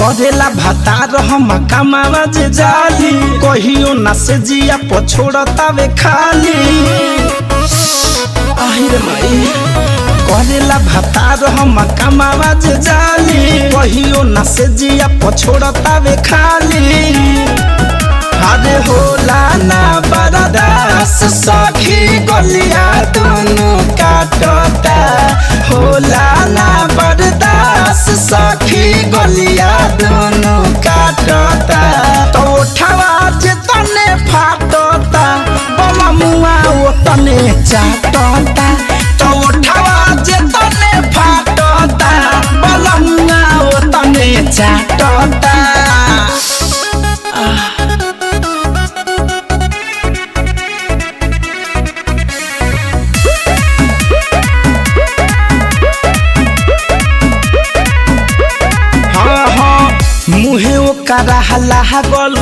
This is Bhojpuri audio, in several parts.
करेला भातार हम कमावा जे जाली कहियो ना से जिया पछोड़तावे खाली आहिर माई करेला भातार हम कमावा जे जाली कहियो ना से जिया पछोड़तावे खाली अरे होला ना बर्दाश्त सखी गलिया दोनों काटता होला ना बर्दाश्त सखी गलिया दोनों काटता तो उठावा जे तने फाटता बला मुआ वो तने चाटता तो उठावा जे तने फाटता बला मुआ वो तने चाटता मुहे ओकरा लागल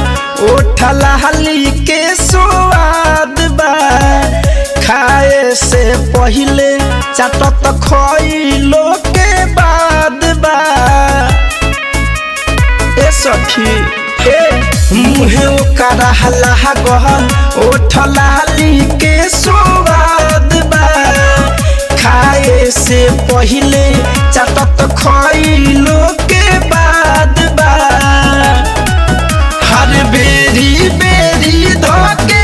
ओठला हली के स्वाद बा खाए से पहिले चाटत खइलो के बाद बा ए सखी हे मुहे ओकरा लागल ओठला हली के स्वाद बा खाए से पहिले चाटत खइलो के बाद बा हर बेरी बेरी धोके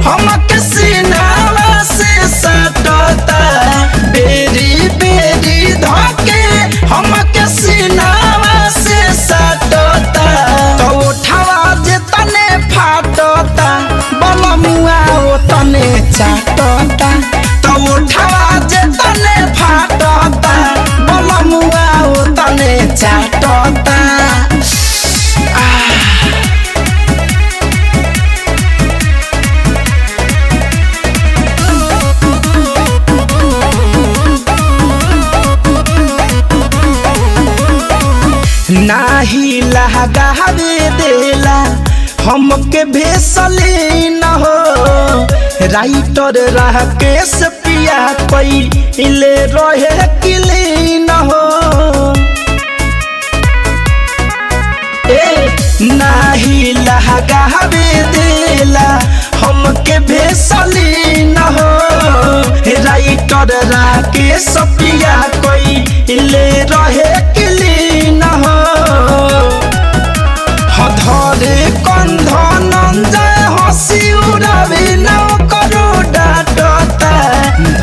हमके सीनावा से सटता बेरी बेरी धोके हमके सीनावा से सटता तो उठावा जे तने फाटता बला मुआ वो तने चाटता तो उठावा जे तने फाटता बला मुआ वो तने चाटता नाही लगावे देला हमके भेसले न हो राइटर रह के पिया पहिले रहे किले न हो ए नाही लगावे देला हमके भेसले न हो राइटर रह के पिया पहिले रहे किले न हो धरे कंधन जय हसी उड़ावे न करो डाटता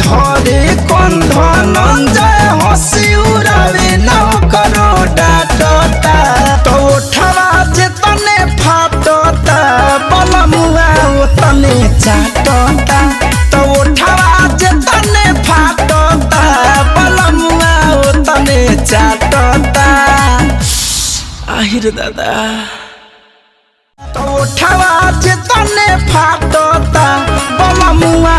धरे कंधन जय हसी उड़ावे न करो डाटता तो उठवा जे तने फाटता बला मुआ वो तने चाटता तो उठवा जे तने फाटता बला मुआ वो तने चाटता आहिर दादा तो उठावा जे तने फाटता बला मुआ।